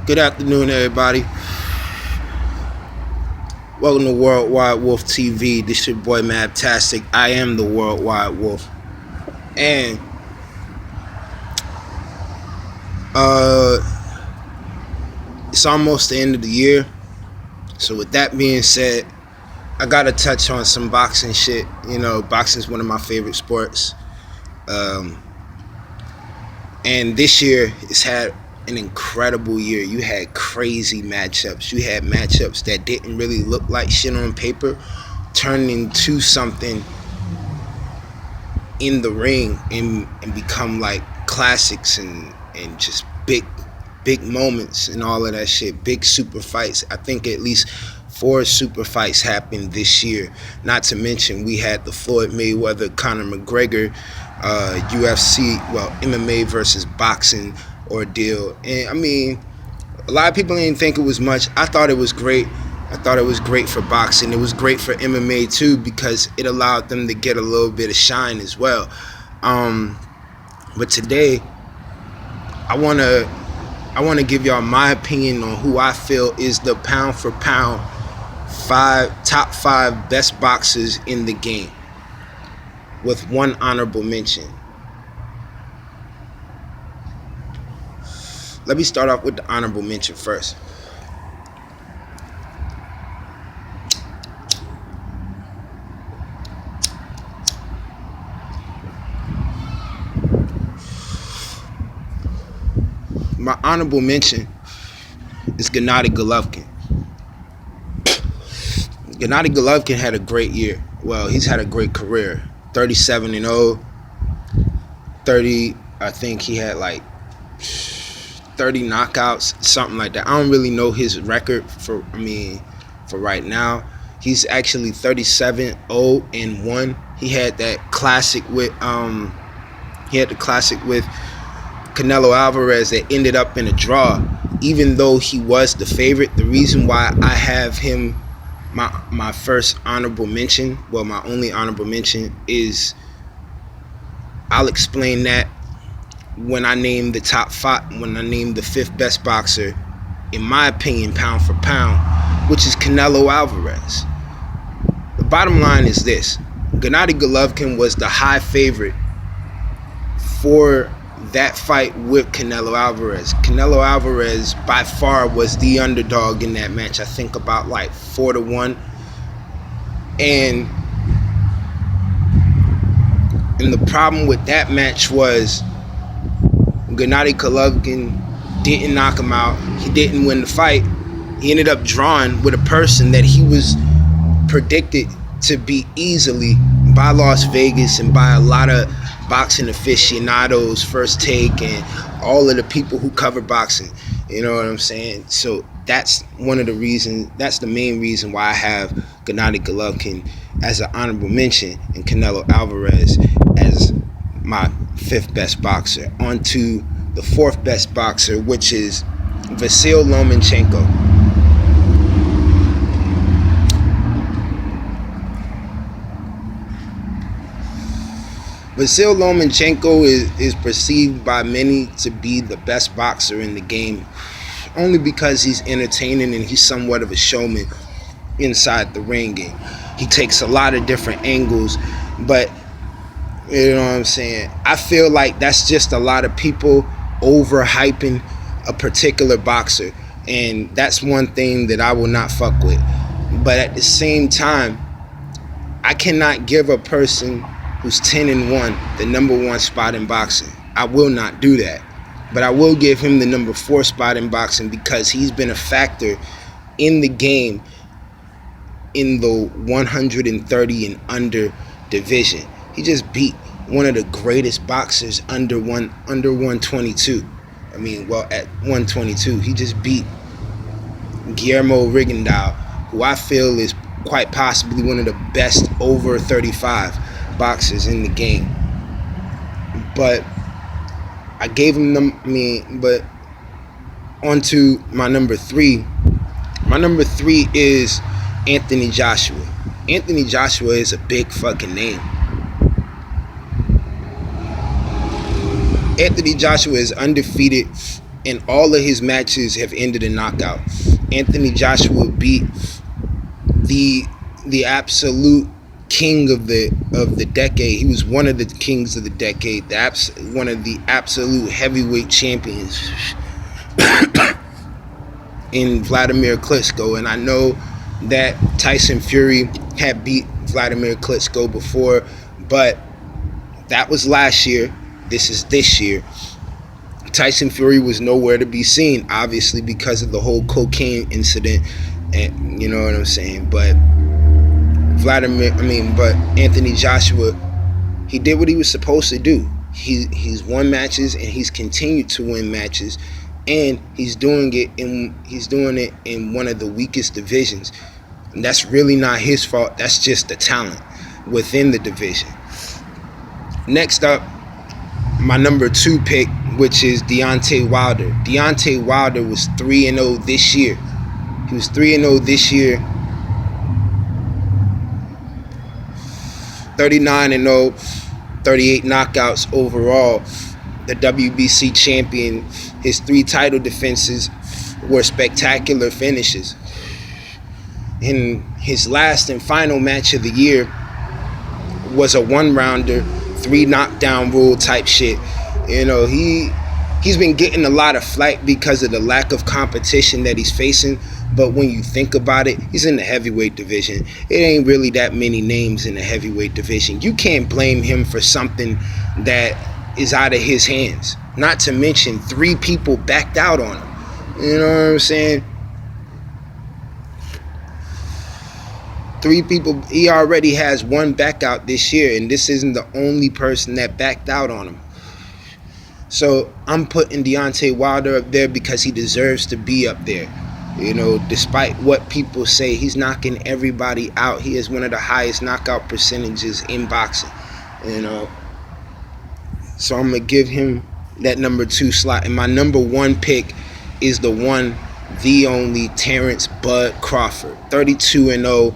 Good afternoon, everybody. Welcome to Worldwide Wolf TV. This is your boy Maptastic. I am the Worldwide Wolf. And it's almost the end of the year. So with that being said, I gotta touch on some boxing shit. You know, boxing's one of my favorite sports. And this year it's had an incredible year. You had crazy matchups. You had matchups that didn't really look like shit on paper turn into something in the ring and become like classics and just big moments and all of that shit. Big super fights. I think at least 4 super fights happened this year. Not to mention we had the Floyd Mayweather Conor McGregor UFC, MMA versus boxing ordeal. And I mean, a lot of people didn't think it was much. I thought it was great. I thought it was great for boxing. It was great for MMA too, because it allowed them to get a little bit of shine as well. But today I wanna give y'all my opinion on who I feel is the pound for pound top 5 best boxers in the game, with one honorable mention. Let me start off with the honorable mention first. My honorable mention is Gennady Golovkin. Gennady Golovkin had a great year. Well, he's had a great career. 37-0. 30, I think he had like 30 knockouts, something like that. I don't really know his record for right now. He's actually 37-0-1. He had that classic with Canelo Alvarez that ended up in a draw. Even though he was the favorite, the reason why I have him my first honorable mention, well, my only honorable mention, is I'll explain that when I name the top 5, when I name the 5th best boxer, in my opinion, pound for pound, which is Canelo Alvarez. The bottom line is this: Gennady Golovkin was the high favorite for that fight with Canelo Alvarez. Canelo Alvarez by far was the underdog in that match. I think about like 4-1. And the problem with that match was Gennady Golovkin didn't knock him out. He didn't win the fight. He ended up drawing with a person that he was predicted to beat easily by Las Vegas and by a lot of boxing aficionados, First Take, and all of the people who cover boxing. You know what I'm saying? So that's one of the reasons, that's the main reason why I have Gennady Golovkin as an honorable mention and Canelo Alvarez as my 5th best boxer. On to the 4th best boxer, which is Vasyl Lomachenko. Vasyl Lomachenko is perceived by many to be the best boxer in the game, only because he's entertaining and he's somewhat of a showman inside the ring. And he takes a lot of different angles, but you know what I'm saying? I feel like that's just a lot of people overhyping a particular boxer, and that's one thing that I will not fuck with. But at the same time, I cannot give a person who's 10-1 the #1 spot in boxing. I will not do that. But I will give him the #4 spot in boxing because he's been a factor in the game in the 130 and under division. He just beat one of the greatest boxers under 122. I mean, well, at 122, he just beat Guillermo Rigondeaux, who I feel is quite possibly one of the best over 35 boxers in the game. But I gave him but on to my number 3. My number 3 is Anthony Joshua. Anthony Joshua is a big fucking name. Anthony Joshua is undefeated and all of his matches have ended in knockout. Anthony Joshua beat the absolute king of the decade. He was one of the kings of the decade, one of the absolute heavyweight champions in Vladimir Klitschko. And I know that Tyson Fury had beat Vladimir Klitschko before, but that was last year. This is this year. Tyson Fury was nowhere to be seen, obviously, because of the whole cocaine incident, and you know what I'm saying. But Anthony Joshua, he did what he was supposed to do. He's won matches, and he's continued to win matches, and he's doing it in one of the weakest divisions. And that's really not his fault. That's just the talent within the division. Next up, my number 2 pick, which is Deontay Wilder. Deontay Wilder was 3-0 this year. He was 3-0 this year. 39-0, 38 knockouts overall. The WBC champion. His 3 title defenses were spectacular finishes. In his last and final match of the year was a 1-rounder, 3 knockdown rule type shit. You know, he's been getting a lot of flack because of the lack of competition that he's facing. But when you think about it, he's in the heavyweight division. It ain't really that many names in the heavyweight division. You can't blame him for something that is out of his hands. Not to mention 3 people backed out on him. You know what I'm saying? 3 people. He already has 1 back out this year, and this isn't the only person that backed out on him. So I'm putting Deontay Wilder up there because he deserves to be up there. You know, despite what people say, he's knocking everybody out. He has one of the highest knockout percentages in boxing. You know, so I'm gonna give him that number 2 slot. And my number 1 pick is the one, the only Terrence Bud Crawford. 32-0,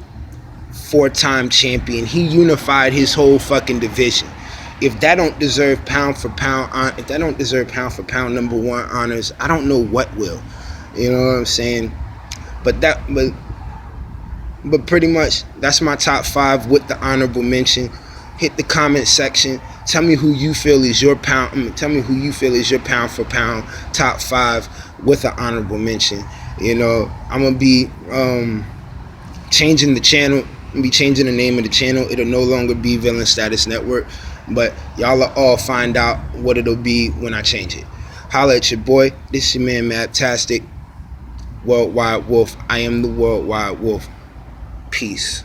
4-time champion. He unified his whole fucking division. If that don't deserve pound for pound number 1 honors, I don't know what will. You know what I'm saying? But pretty much that's my top 5 with the honorable mention. Hit the comment section. Tell me who you feel is your pound for pound top 5 with the honorable mention. You know, I'm gonna be changing the channel. I'm gonna be changing the name of the channel. It'll no longer be Villain Status Network, but y'all will all find out what it'll be when I change it. Holla at your boy. This is your man Maptastic. Worldwide Wolf. I am the Worldwide Wolf. Peace.